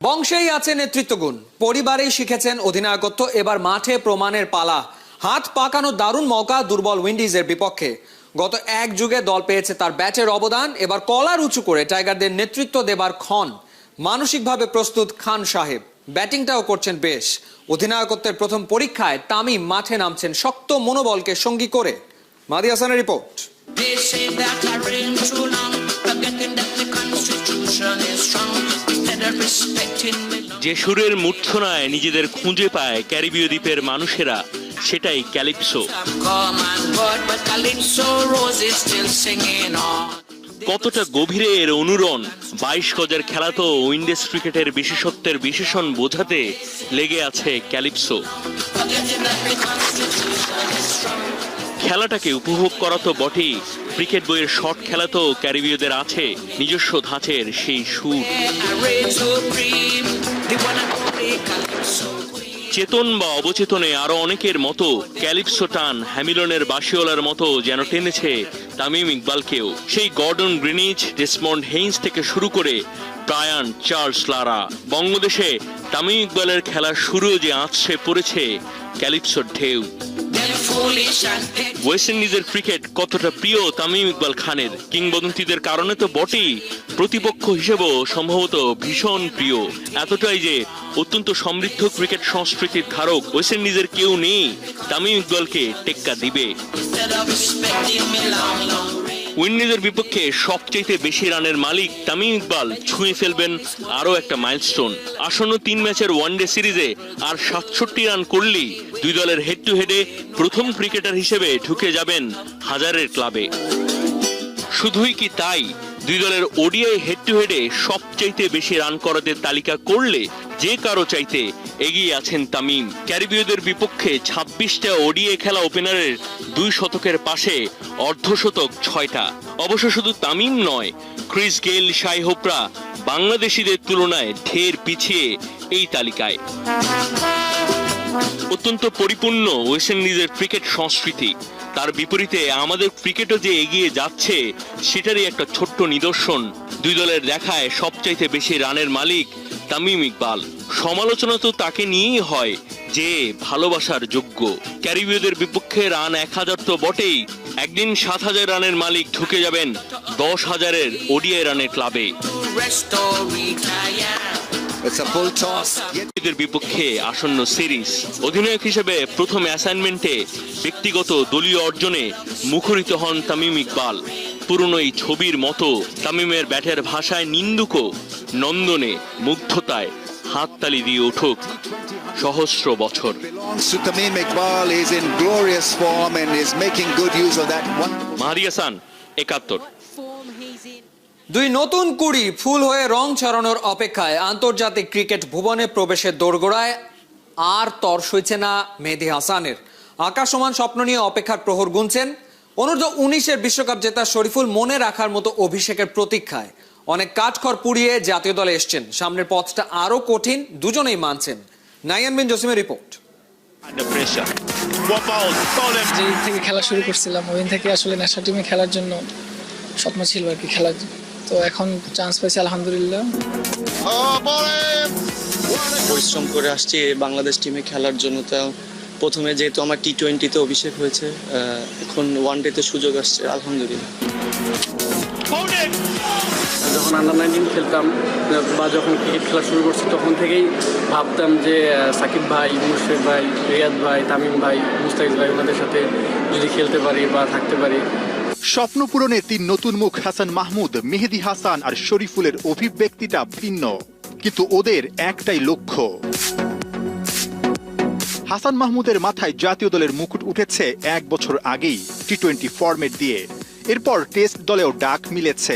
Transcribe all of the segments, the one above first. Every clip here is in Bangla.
বংশেই আছে নেতৃত্বগুণ, পরিবারেই শিখেছেন অধিনায়কত্ব। এবার মাঠে প্রমাণের পালা। হাত পাকানো দারুণ মৌকা দুর্বল উইন্ডিজের বিপক্ষে। গত এক যুগে দল পেয়েছে তার ব্যাটের অবদান। এবার কলার উঁচু করে টাইগারদের নেতৃত্ব দেবার ক্ষণ। মানসিকভাবে প্রস্তুত খান সাহেব, ব্যাটিংটাও করছেন বেশ। অধিনায়কত্বের প্রথম পরীক্ষায় তামিম মাঠে নামছেন শক্ত মনোবলকে সঙ্গী করে। মাহদি হাসানের রিপোর্ট। যে সুরের মূর্ছনায় নিজেদের খুঁজে পায় ক্যারিবীয় দ্বীপের মানুষেরা, সেটাই ক্যালিপসো। কতটা গভীরে এর অনুরণ, 22 গজের খেলা তো উইন্ডিজ ক্রিকেটের বিশেষত্বের বিশেষণ বোঝাতে লেগে আছে ক্যালিপসো। খেলাটাকে উপভোগ করা তো বটেই, ক্রিকেট বইয়ের শর্ট খেলা তো ক্যারিবীয়দের আছে নিজস্ব ধাঁচের সেই সুর। চেতন বা অবচেতনে আরো অনেকের মতো ক্যালিপসো টান হ্যামিলনের বাসিওলার মতো যেন টেনেছে তামিম ইকবালকেও। সেই গর্ডন গ্রিনিচ, ডেসমন্ড হেইন্স থেকে শুরু করে ব্রায়ান চার্লস লারা, বঙ্গদেশে তামিম ইকবালের খেলার শুরুও যে আছড়ে পড়েছে ক্যালিপসোর ঢেউ। ওয়েস্ট ইন্ডিজের ক্রিকেট কতটা প্রিয় তামিম ইকবাল খানের, কিংবদন্তিদের কারণে তো বটেই, প্রতিপক্ষ হিসেবেও সম্ভবত ভীষণ প্রিয়। এতটাই যে অত্যন্ত সমৃদ্ধ ক্রিকেট সংস্কৃতির ধারক ওয়েস্ট ইন্ডিজের কেউ নেই তামিম ইকবালকে টেক্কা দিবে। উইন্ডিজের বিপক্ষে সবচাইতে বেশি রানের মালিক তামিম ইকবাল ছুঁয়ে ফেলবেন আরও একটা মাইলস্টোন। আসন্ন 3 ম্যাচের ওয়ানডে সিরিজে আর 67 রান করলেই দুই দলের হেড টু হেডে প্রথম ক্রিকেটার হিসেবে ঢুকে যাবেন হাজারের ক্লাবে। শুধুই কি তাই, দুই দলের ওডিআই হেড টু হেডে সবচাইতে বেশি রান করাদের তালিকা করলে যে কারো চাইতে এগিয়ে আছেন তামিম। ক্যারিবীয়দের বিপক্ষে 26টা ওডিআই খেলা ওপেনারের 2 শতকের পাশে অর্ধশতক 6টা। অবশ্য শুধু তামিম নয়, ক্রিস গেইল, শাই হোপরা বাংলাদেশিদের তুলনায় ঢের পিছিয়ে এই তালিকায়। অত্যন্ত পরিপূর্ণ ওয়েস্ট ইন্ডিজের ক্রিকেট সংস্কৃতি, তার বিপরীতে আমাদের ক্রিকেটও যে এগিয়ে যাচ্ছে সেটারই একটা ছোট্ট নিদর্শন। দুই দলের দেখায় সবচাইতে বেশি রানের মালিক তামিম ইকবাল। সমালোচনা তো তাকে নিয়েই হয় যে ভালোবাসার যোগ্য। ক্যারিবীয়দের বিপক্ষে রান 1000 তো বটেই, একদিন 7000 রানের মালিক ঢুকে যাবেন 10,000-এর ওডিআই রানের ক্লাবে। বিপক্ষে আসন্ন সিরিজ অধিনায়ক হিসেবে প্রথম অ্যাসাইনমেন্টে ব্যক্তিগত দলীয় অর্জনে মুখরিত হন তামিম ইকবাল। পুরনো এই ছবির মতো তামিমের ব্যাটের ভাষায় নিন্দুকও নন্দনে মুগ্ধতায় হাততালি দিয়ে উঠুক সহস্র বছর। মাহদি হাসান, 71। দুই নতুন কুড়ি ফুল হয়ে রং ছড়ানোর অপেক্ষায় আন্তর্জাতিক ক্রিকেট ভুবনে প্রবেশের দোরগোড়ায় আর তর সইছে না মেহেদী হাসানের। আকাশ সমান স্বপ্ন নিয়ে অপেক্ষার প্রহর গুনছেন। অনূর্ধ্ব 19-এর বিশ্বকাপ জেতা শরীফুল মনে রাখার মতো অভিষেকের প্রতীক্ষায়। অনেক কাঠখড় পুড়িয়ে জাতীয় দলে এসছেন, সামনের পথটা আরো কঠিন, দুজনেই মানছেন। নাইয়ান বিন জসিমের রিপোর্ট। যেই থেকে খেলা শুরু করছিলাম ওই থেকে আসলে ন্যাশনাল টিমে খেলার জন্য স্বপ্ন ছিল আর কি, খেলার। তো এখন চান্স পেয়েছি আলহামদুলিল্লাহ। পরিশ্রম করে আসছি বাংলাদেশ টিমে খেলার জন্য। তো প্রথমে যেহেতু আমার টি20-তে অভিষেক হয়েছে, এখন ওয়ানডেতে সুযোগ আসছে আলহামদুলিল্লাহ। যখন আন্ডার-19 খেলতাম বা যখন ক্রিকেট খেলা শুরু করছি তখন থেকেই ভাবতাম যে সাকিব ভাই, মুশফিক ভাই, রিয়াদ ভাই, তামিম ভাই, মুস্তাফিজ ভাই ওনাদের সাথে যদি খেলতে পারি বা থাকতে পারি। স্বপ্ন পূরণে 3 নতুন মুখ হাসান মাহমুদ, মেহেদী হাসান আর শরীফুলের অভিব্যক্তিটা ভিন্ন, কিন্তু ওদের একটাই লক্ষ্য। হাসান মাহমুদের মাথায় জাতীয় দলের মুকুট উঠেছে 1 বছর আগেই টি20 ফরম্যাট দিয়ে। এরপর টেস্ট দলেও ডাক মিলেছে,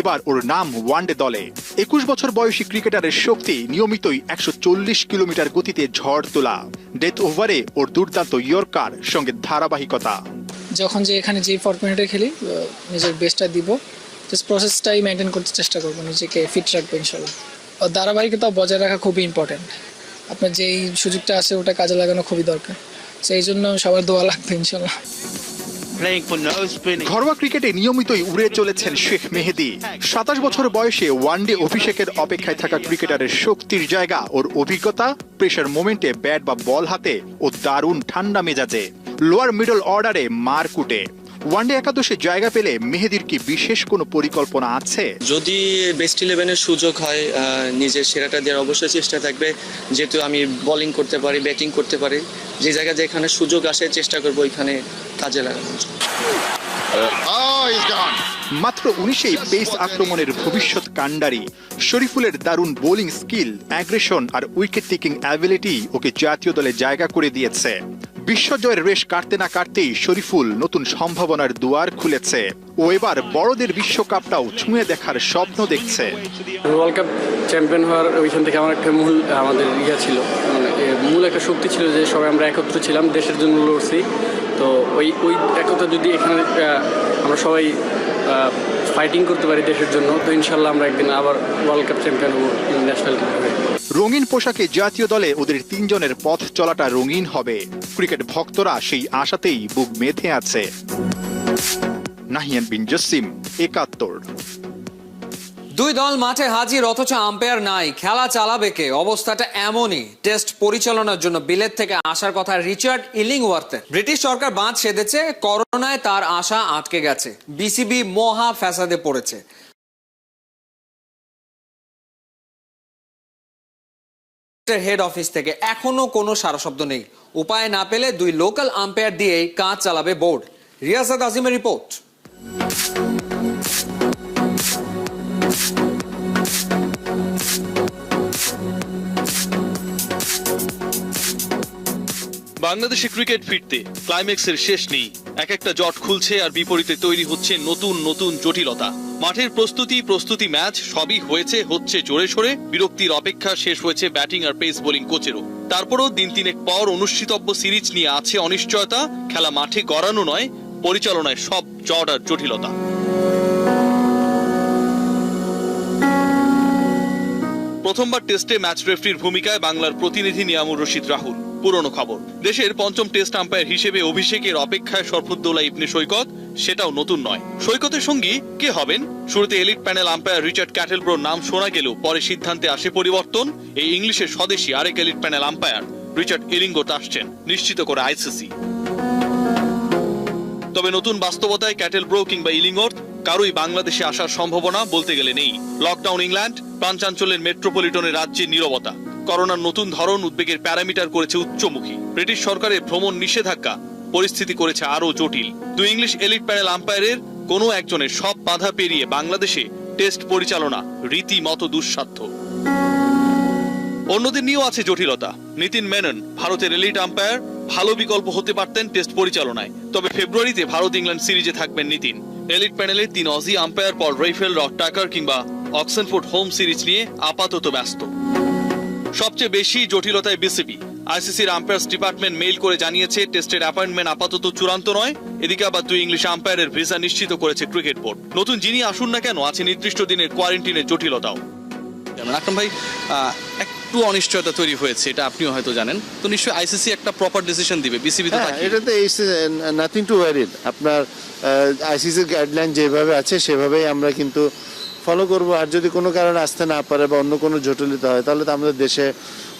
এবার ওর নাম ওয়ানডে দলে। 21 বছর বয়সী ক্রিকেটারের শক্তি নিয়মিতই 140 কিলোমিটার গতিতে ঝড় তোলা। ডেথ ওভারে ওর দুর্দান্ত ইয়র্কার, সঙ্গে ধারাবাহিকতা। যখন যে এখানে যে ফরম্যাটে খেলি নিজের বেস্টটা দিব, জাস্ট প্রসেসটাই মেনটেন করতে চেষ্টা করবো, নিজেকে ফিট রাখবো ইনশাল্লাহ। ধারাবাহিকতা বজায় রাখা খুবই ইম্পর্টেন্ট। আপনার যেই সুযোগটা আছে ওটা কাজে লাগানো খুবই দরকার, সেই জন্য সবার দোয়া লাগবে ইনশাল্লাহ। playing for no spinning. ঘরোয়া ক্রিকেটে নিয়মিতই উড়ে চলেছেন শেখ মেহেদী। 27 বছর বয়সে ওয়ানডে অভিষেকের অপেক্ষায় থাকা ক্রিকেটারের শক্তির জায়গা ওর অভিজ্ঞতা, প্রেসার মোমেন্টে ব্যাট বা বল হাতে ও দারুণ ঠান্ডা মেজাজে। লোয়ার মিডল অর্ডারে মারকুটে। ওয়ানডে একাদশে জায়গা পেলে মেহেদীর কি বিশেষ কোনো পরিকল্পনা আছে? যদি বেস্ট ইলেভেনের সুযোগ হয়, নিজের সেরাটা দেওয়ার অবশ্যই চেষ্টা থাকবে। যেহেতু আমি বোলিং করতে পারি, ব্যাটিং করতে পারি, যে জায়গায় যেখানে সুযোগ আসে চেষ্টা করবো ওইখানে কাজে লাগানোর জন্য। মাত্র 19-এই পেস আক্রমণের ভবিষ্যৎ কাণ্ডারি শরীফুলের দারুণ বোলিং স্কিল, অ্যাগ্রেশন আর উইকেট টেকিং অ্যাবিলিটি ওকে জাতীয় দলে জায়গা করে দিয়েছে। বিশ্বজয়ের রেশ কাটতে না কাটতেই শরীফুল নতুন সম্ভাবনার দুয়ার খুলেছে। ও এবার বড়দের বিশ্বকাপটাও ছুঁয়ে দেখার স্বপ্ন দেখছে। ওয়ার্ল্ড কাপ চ্যাম্পিয়ন হওয়ার ওইখান থেকে আমার একটা মূল আমাদের ছিল, মানে মূল একটা শক্তি ছিল যে সবাই আমরা একত্র ছিলাম, দেশের জন্য লড়ছি। তো ওই একতা যদি এখানে আমরা সবাই ফাইটিং করতে পারি দেশের জন্য, তো ইনশাল্লাহ আমরা একদিন আবার ওয়ার্ল্ড কাপ চ্যাম্পিয়ন হবো ন্যাশনাল টিমে। রঙিন পোশাকে জাতীয় দলে ওদের 3 জনের পথ চলাটা রঙিন হবে। ক্রিকেট ভক্তরা সেই আশাতেই বুক মেধে আছে। নাহিয়ান বিন জসিম, ৭১। দুই দল মাঠে হাজির অথচ আম্পায়ার নাই, খেলা চালাবে কে? অবস্থাটা এমনই। টেস্ট পরিচালনার জন্য বিলেত থেকে আসার কথা রিচার্ড ইলিংওয়ার্থের। ব্রিটিশ সরকার বাঁধ সেধেছে, করোনায় তার আশা আটকে গেছে। বিসিবি মহা ফ্যাসাদে পড়েছে। হেড অফিস থেকে এখনো কোনো সারা শব্দ নেই। উপায় না পেলে দুই লোকাল আম্পায়ার দিয়েই কাজ চালাবে বোর্ড। রিয়াসাত আজিমের রিপোর্ট। বাংলাদেশে ক্রিকেট ফিরতে ক্লাইম্যাক্সের শেষ নেই। এক একটা জট খুলছে আর বিপরীতে তৈরি হচ্ছে নতুন নতুন জটিলতা। মাঠের প্রস্তুতি ম্যাচ সবই হচ্ছে জোরে সোরে। বিরক্তির অপেক্ষা শেষ হয়েছে ব্যাটিং আর পেস বোলিং কোচেরও। তারপরও দিন তিনেক পর অনুষ্ঠিতব্য সিরিজ নিয়ে আছে অনিশ্চয়তা। খেলা মাঠে গড়ানো নয়, পরিচালনায় সব জট আর জটিলতা। প্রথমবার টেস্টে ম্যাচ রেফারির ভূমিকায় বাংলার প্রতিনিধি নিয়ামুর রশিদ রাহুল। পুরনো খবর, দেশের ৫ম টেস্ট আম্পায়ার হিসেবে অভিষেকের অপেক্ষায় শরফুদ্দৌলা ইবনে সৈকত, সেটাও নতুন নয়। সৈকতের সঙ্গী কে হবেন? শুরুতে এলিট প্যানেল আম্পায়ার রিচার্ড ক্যাটেলব্রোর নাম শোনা গেলেও পরে সিদ্ধান্তে আসে পরিবর্তন। এই ইংলিশের স্বদেশী আরেক elite panel umpire Richard Illingworth আসছেন, নিশ্চিত করে আইসিসি। তবে নতুন বাস্তবতায় ক্যাটেলব্রো কিংবা ইলিংওয়ার্থ কারোই বাংলাদেশে আসার সম্ভাবনা বলতে গেলে নেই। লকডাউন ইংল্যান্ড, প্রাঞ্চাঞ্চলের মেট্রোপলিটনের রাজ্যে নীরবতা। করোনার নতুন ধরন উদ্বেগের প্যারামিটার করেছে উচ্চমুখী। ব্রিটিশ সরকারের ভ্রমণ নিষেধাজ্ঞা পরিস্থিতি করেছে আরো জটিল। দুই ইংলিশ এলিট প্যানেল আম্পায়ারের কোনো একজনের সব বাধা পেরিয়ে বাংলাদেশে টেস্ট পরিচালনা রীতিমতো দুঃসাধ্য। অন্যদের নিয়েও আছে জটিলতা। নিতিন মেনন ভারতের এলিট আম্পায়ার, ভালো বিকল্প হতে পারতেন টেস্ট পরিচালনায়। তবে ফেব্রুয়ারিতে ভারত ইংল্যান্ড সিরিজে থাকবেন নিতিন। এলিট প্যানেলে 3 অজি আম্পায়ার পল রেইফেল, রক টাকার কিংবা অক্সেনফোর্ড হোম সিরিজ নিয়ে আপাতত ব্যস্ত। সবচেয়ে বেশি জটিলতায় বিসিবি। আইসিসির আম্পায়ার্স ডিপার্টমেন্ট মেইল করে জানিয়েছে টেস্টের অ্যাপয়েন্টমেন্ট আপাতত চূড়ান্ত নয়। এদিকে আবার দুই ইংলিশ আম্পায়ারের ভিসা নিশ্চিত করেছে ক্রিকেট বোর্ড। নতুন যিনি আসুন না কেন, আছে নির্দিষ্ট দিনের কোয়ারেন্টিনের জটিলতাও। আকরাম ভাই, একটু অনিশ্চয়তা তৈরি হয়েছে, এটা আপনিও হয়তো জানেন। তো নিশ্চয়ই আইসিসি একটা প্রপার ডিসিশন দিবে। বিসিবি তো এটাতে নাথিং টু ওয়ারিড। আপনার আইসিসির গাইডলাইন যেভাবে আছে সেভাবেই আমরা কিন্তু ফলো করব। আর যদি কোনো কারণে আসতে না পারে বা অন্য কোনো জটিলতা হয়, তাহলে তো আমাদের দেশে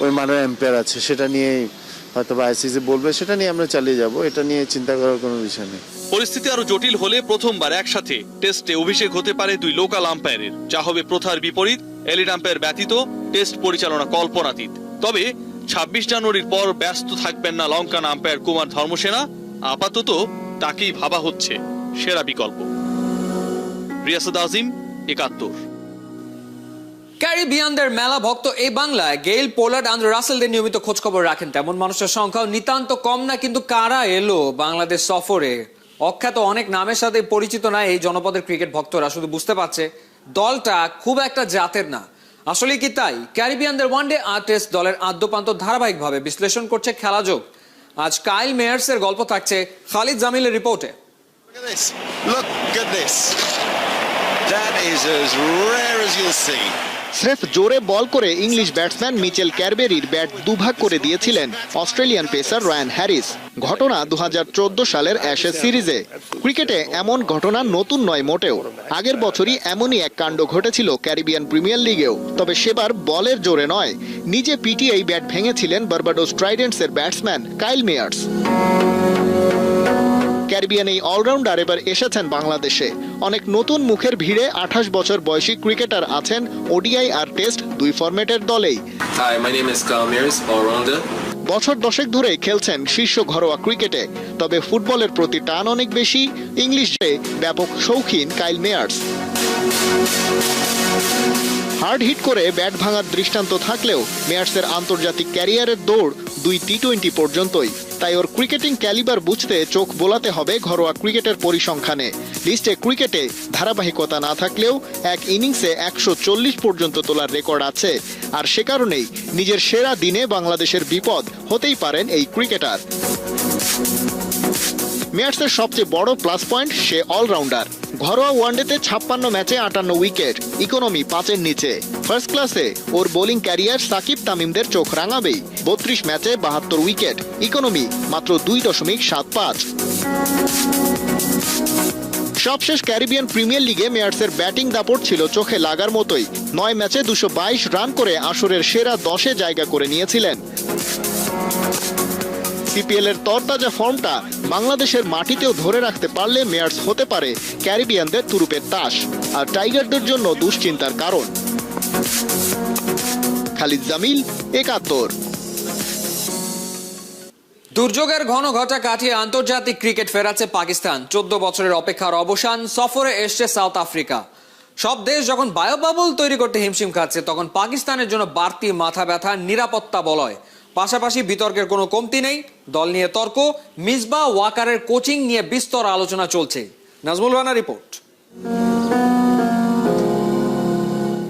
ওই মাননীয় এম্পায়ার আছে, সেটা নিয়েই হয়তো বা আইসিসি বলবে, সেটা নিয়ে আমরা চালিয়ে যাব। এটা নিয়ে চিন্তা করার কোনো বিষয় নেই। পরিস্থিতি আরো জটিল হলে প্রথমবার একসাথে টেস্টে অভিষেক হতে পারে দুই লোকাল আম্পায়ারের, যা হবে প্রথার বিপরীত। এলিট আম্পায়ার ব্যতীত টেস্ট পরিচালনা কল্পনাতীত। তবে ২৬ জানুয়ারির পর ব্যস্ত থাকবেন না লঙ্কান আম্পায়ার কুমার ধর্মসেনা। আপাতত তাকেই ভাবা হচ্ছে সেরা বিকল্প। রিয়াসাত আজিম, ৭১। ক্যারিবিয়ানদের মেলা ভক্ত এই বাংলায় গেইল, পোলার্ড, আন্দ্রে রাসেলদের নিয়মিত খোঁজখবর রাখেন। তেমন মানুষের সংখ্যাও নিতান্ত কম না। কিন্তু কারা এলো বাংলাদেশ সফরে? অখ্যাত অনেক নামের সাথে পরিচিত না এই জনপদের ক্রিকেট ভক্তরা। শুধু বুঝতে পারছে দলটা খুব একটা জাতের না। আসলে কি তাই? ক্যারিবিয়ানদের ওয়ানডে আর টেস্ট দলের আদ্যপান্ত ধারাবাহিকভাবে বিশ্লেষণ করছে খেলাযোগ। আজ কাইল মেয়ার্সের গল্প থাকছে খালিদ জামিলের রিপোর্টে। Look at this. That is as rare as you'll see. স্রেফ জোরে বল করে ইংলিশ ব্যাটসম্যান মিচেল ক্যারবেরির ব্যাট দুভাগ করে দিয়েছিলেন অস্ট্রেলিয়ান পেসার রায়ান হ্যারিস। ঘটনা 2014 সালের অ্যাশেজ সিরিজে। ক্রিকেটে এমন ঘটনা নতুন নয় মোটেও। আগের বছরই এমনই এক কাণ্ড ঘটেছিল ক্যারিবিয়ান প্রিমিয়ার লিগেও, তবে সেবার বলের জোরে নয়, নিজে পিটিয়েই ব্যাট ভেঙেছিলেন বার্বাডোস ট্রাইডেন্টসের ব্যাটসম্যান কাইল মেয়ার্স। ক্যারিবিয়ান এই অলরাউন্ডার এবার এসেছেন বাংলাদেশে। অনেক নতুন মুখের ভিড়ে 28 বছর বয়সী ক্রিকেটার আছেন ওডিআই আর টেস্ট দুই ফরম্যাটের দলেই। Hi, my name is Kyle Mears, all-rounder. বছর দশেক ধরে খেলছেন শীর্ষ ঘরোয়া ক্রিকেটে, তবে ফুটবলের প্রতি টান অনেক বেশি। ইংলিশে ব্যাপক শৌখিন কাইল মেয়ার্স। হার্ড হিট করে ব্যাট ভাঙার দৃষ্টান্ত থাকলেও মেয়ার্সের আন্তর্জাতিক ক্যারিয়ারের দৌড় 2 টি20 পর্যন্তই। তাই ওর ক্রিকেটিং ক্যালিবার বুঝতে চোখ বোলাতে হবে ঘরোয়া ক্রিকেটের পরিসংখ্যানে। লিস্টে ক্রিকেটে ধারাবাহিকতা না থাকলেও এক ইনিংসে 140 পর্যন্ত তোলার রেকর্ড আছে। আর সে কারণেই নিজের সেরা দিনে বাংলাদেশের বিপদ হতেই পারেন এই ক্রিকেটার। মেয়ার্সের সবচেয়ে বড় প্লাস পয়েন্ট, সে অলরাউন্ডার। ঘরোয়া ওয়ানডেতে 56 ম্যাচে 58 উইকেট, ইকোনমি 5-এর নিচে। ফার্স্ট ক্লাসে ওর বোলিং ক্যারিয়ার সাকিব তামিমদের চোখ রাঙাবেই। 32 ম্যাচে 72 উইকেট, ইকোনমি মাত্র 2.75। সবশেষ ক্যারিবিয়ান প্রিমিয়ার লিগে মেয়ার্সের ব্যাটিং দাপট ছিল চোখে লাগার মতোই। 9 ম্যাচে 222 রান করে আসরের সেরা 10-এ জায়গা করে নিয়েছিলেন। সিপিএল এর তরতাজা ফর্মটা বাংলাদেশের মাটিতেও ধরে রাখতে পারলে মেয়ার্স হতে পারে ক্যারিবিয়ানদের তুরুপের তাস, আর টাইগারদের জন্য দুশ্চিন্তার কারণ। খালিদ জামিল, 71। দুর্যোগের ঘন ঘটা কাটিয়ে আন্তর্জাতিক ক্রিকেট ফেরাচ্ছে পাকিস্তান। 14 বছরের অপেক্ষার অবসান, সফরে এসছে সাউথ আফ্রিকা। সব দেশ যখন বায়োবাবল তৈরি করতে হিমশিম খাচ্ছে, তখন পাকিস্তানের জন্য বাড়তি মাথা ব্যথা নিরাপত্তা বলয়। পাশাপাশি বিতর্কের কোনো কমতি নেই। দল নিয়ে তর্ক, মিসবাহ ওয়াকারের কোচিং নিয়ে বিস্তর আলোচনা চলছে। নাজমুল রানা রিপোর্ট।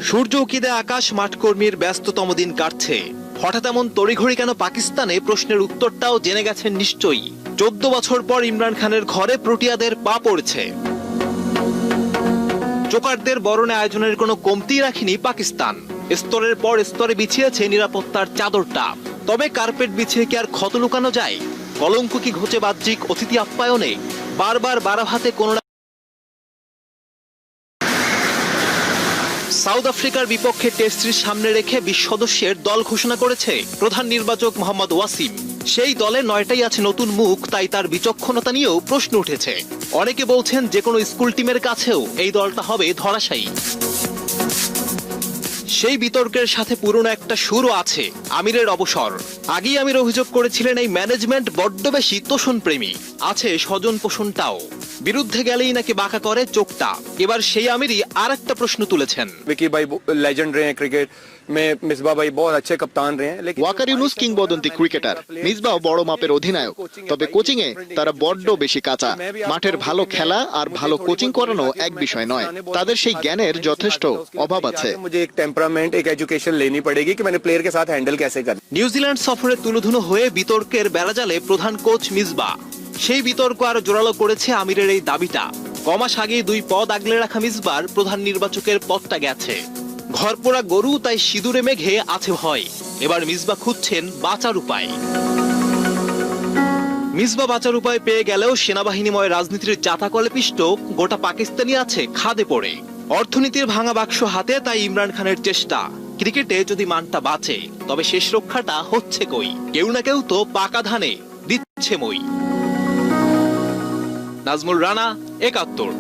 সূর্য উকিদে আকাশ, মাঠকর্মীর ব্যস্ততম দিন কাটছে। হঠাৎ এমন তড়িঘড়ি কেন পাকিস্তানে, প্রশ্নের উত্তরটাও জেনে গেছেন নিশ্চয়ই। 14 বছর পর ইমরান খানের ঘরে প্রোটিয়াদের পা পড়েছে। জোকারদের বরণে আয়োজনের কোনো কমতি রাখেনি পাকিস্তান। স্তরের পর স্তরে বিছিয়েছে নিরাপত্তার চাদরটা। তবে কার্পেট বিছিয়ে কি আর ক্ষত লুকানো যায়? কলঙ্ক কি ঘুচে বাহ্যিক অতিথি আপ্যায়নে? বারবার বারাভাতে কোন সাউথ আফ্রিকার বিপক্ষে টেস্ট সিরিজ সামনে রেখে 20 সদস্যের দল ঘোষণা করেছে প্রধান নির্বাচক মোহাম্মদ ওয়াসিম। সেই দলে 9টাই আছে নতুন মুখ, তাই তার বিচক্ষণতা নিয়েও প্রশ্ন উঠেছে। অনেকে বলছেন যে কোনো স্কুল টিমের কাছেও এই দলটা হবে ধরাশায়ী। সেই বিতর্কের সাথে পুরনো একটা সুরও আছে, আমিরের অবসর। আগেই আমির অভিযোগ করেছিলেন এই ম্যানেজমেন্ট বড্ড বেশি তোষণ প্রেমী, আছে স্বজন পোষণটাও। বিরুদ্ধে গেলেই নাকি বাঁকা করে চোখটা। এবার সেই আমিরই আর একটা প্রশ্ন তুলেছেন। विकी भाई लेजेंड रहे हैं क्रिकेट में, मिसबाह भाई बहुत अच्छे कप्तान रहे हैं, लेकिन ওয়াকার ইউনুস কিংবদন্তি ক্রিকেটার, মিসবাহ বড় মাপের অধিনায়ক। তবে কোচিং এ তারা বড্ড বেশি কাঁচা। মাঠের ভালো খেলা আর ভালো কোচিং করানো এক বিষয় নয়, তাদের সেই জ্ঞানের যথেষ্ট অভাব আছে। मुझे एक टेम्परामेंट, एक एजुकेशन लेनी पड़ेगी कि मैंने प्लेयर के साथ हैंडल कैसे करना। নিউজিল্যান্ড সফরে তুলোধুনো হয়ে বিতর্কের বেড়াজালে প্রধান কোচ মিসবাহ। সেই বিতর্ক আরো জোরালো করেছে আমিরের এই দাবিটা। কমাস আগে 2 পদ আগলে রাখা মিসবাহর প্রধান নির্বাচকের পদটা গেছে। ঘরপোড়া গরু, তাই সিঁদুরে মেঘে আছে ভয়। এবার মিসবাহ খুঁজছেন বাঁচার উপায়। মিসবাহ বাঁচার উপায় পেয়ে গেলেও সেনাবাহিনীময় রাজনীতির জাতাকলে পিষ্ট গোটা পাকিস্তানি আছে খাদে পড়ে। অর্থনীতির ভাঙা বাক্স হাতে, তাই ইমরান খানের চেষ্টা। ক্রিকেটে যদি মানটা বাঁচে, তবে শেষ রক্ষাটা হচ্ছে কই? কেউ না কেউ তো পাকা ধানে দিচ্ছে মই। নাজমুল রানা, 71।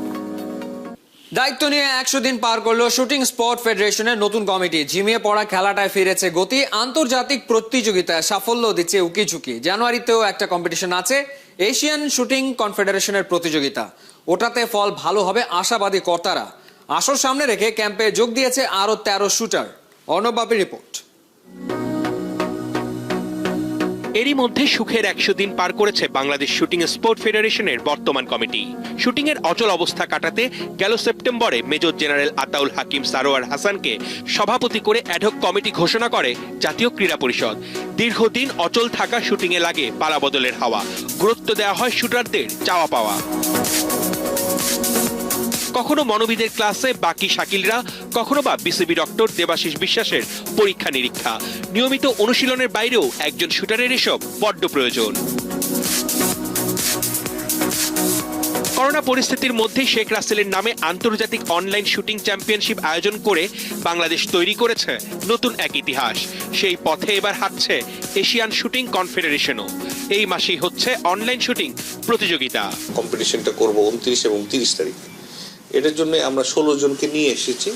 দায়িত্ব নিয়ে 100 দিন পার করলো শুটিং স্পোর্ট ফেডারেশনের নতুন কমিটি। ঝিমিয়ে পড়া খেলাটায় ফিরেছে গতি। আন্তর্জাতিক প্রতিযোগিতায় সাফল্য দিচ্ছে উকিঝুঁকি। জানুয়ারিতেও একটা কম্পিটিশন আছে, এশিয়ান শুটিং কনফেডারেশনের প্রতিযোগিতা। ওটাতে ফল ভালো হবে আশাবাদী কর্তারা। আসর সামনে রেখে ক্যাম্পে যোগ দিয়েছে আরো 13 শুটার। অর্ণব বাপির রিপোর্ট। এরই মধ্যে সুখের 100 দিন পার করেছে বাংলাদেশ শুটিং স্পোর্ট ফেডারেশনের বর্তমান কমিটি। শুটিং এর অচল অবস্থা কাটাতে গেল সেপ্টেম্বরে মেজর জেনারেল আতাউল হাকিম সারোয়ার হাসানকে সভাপতি করে অ্যাডহক কমিটি ঘোষণা করে জাতীয় ক্রীড়া পরিষদ। দীর্ঘদিন অচল থাকা শুটিং এ লাগে পালাবদলের হাওয়া। গুরুত্ব দেওয়া হয় শুটারদের চাওয়া পাওয়া। কখনো মনোবিদের ক্লাসে বাকি শাকিলরা, কখনো বা বিসিবি ডক্টর দেবাশিস বিশ্বাসের পরীক্ষা নিরীক্ষা। নিয়মিত অনুশীলনের বাইরেও একজন শুটারের এসব বড্ড প্রয়োজন। করোনা পরিস্থিতির মধ্যে শেখ রাসেলের নামে আন্তর্জাতিক অনলাইন শুটিং চ্যাম্পিয়নশিপ আয়োজন করে বাংলাদেশ তৈরি করেছে নতুন এক ইতিহাস। সেই পথে এবার হাঁটছে এশিয়ান শুটিং কনফেডারেশনও। এই মাসেই হচ্ছে অনলাইন শুটিং প্রতিযোগিতা। কম্পিটিশনটা করব 29 এবং 30 তারিখ। এটার জন্য আমরা 16 জনকে নিয়ে এসেছি।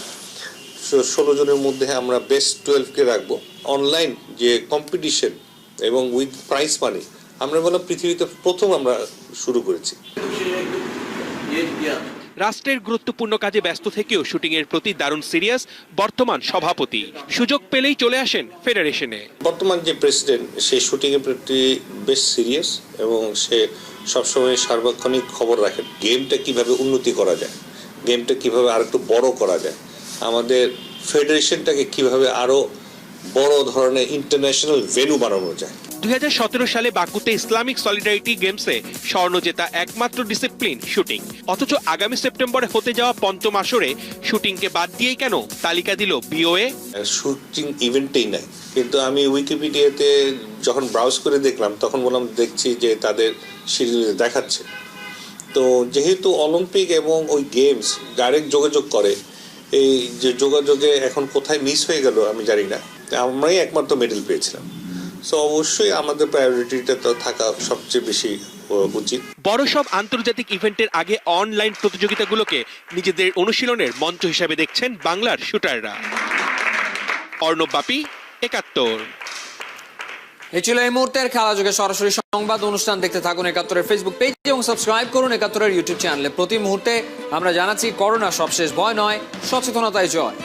16 জনের মধ্যে আমরা বেস্ট 12কে রাখবো। অনলাইন যে কম্পিটিশন এবং উইথ প্রাইজ মানি আমরা বলা পৃথিবীতে প্রথম আমরা শুরু করেছি। রাষ্ট্রের গুরুত্বপূর্ণ কাজে ব্যস্ত থেকেও শুটিং এর প্রতি দারুণ সিরিয়াস বর্তমান সভাপতি। সুযোগ পেলেই চলে আসেন ফেডারেশনে। বর্তমান যে প্রেসিডেন্ট সে শুটিং এর প্রতি বেশ সিরিয়াস এবং সে সবসময় সার্বক্ষণিক খবর রাখেন গেমটা কিভাবে উন্নতি করা যায়, গেমটা কিভাবে আর একটু বড় করা যায়, আমাদের ফেডারেশনটাকে কিভাবে আরো বড় ধরনের ইন্টারন্যাশনাল ভেন্যু বানানো যায়। 2017 সালে বাকুতে ইসলামিক সলিডারিটি গেমসে স্বর্ণ জেতা একমাত্র ডিসিপ্লিন শুটিং। অথচ আগামী সেপ্টেম্বরে হতে যাওয়া পঞ্চম আসরে শুটিংকে বাদ দিয়েই কেন তালিকা দিল বিওএ? শুটিং ইভেন্টেই নাই, কিন্তু আমি উইকিপিডিয়াতে যখন ব্রাউজ করে দেখলাম তখন বললাম দেখছি যে তাদের শিডিউলে দেখাচ্ছে। তো যেহেতু অলিম্পিক এবং ওই গেমস ডাইরেক্ট যোগাযোগ করে, এই যে যোগাযোগে এখন কোথায় মিস হয়ে গেল আমি জানি না। আমরাই একমাত্র মেডেল পেয়েছিলাম। সো অবশ্যই আমাদের প্রায়োরিটিটা তো থাকা সবচেয়ে বেশি উচিত। বড় সব আন্তর্জাতিক ইভেন্টের আগে অনলাইন প্রতিযোগিতাগুলোকে নিজেদের অনুশীলনের মঞ্চ হিসেবে দেখছেন বাংলার শুটাররা। অর্ণব বাপি, 71। এই ছিল এই মুহূর্তের খেলা যুগে সরাসরি সংবাদ অনুষ্ঠান। দেখতে থাকুন 71-এর ফেসবুক পেজ এবং সাবস্ক্রাইব করুন 71-এর ইউটিউব চ্যানেলে। প্রতি মুহূর্তে আমরা জানাচ্ছি করোনা সবশেষ ভয় নয়, সচেতনতায় জয়।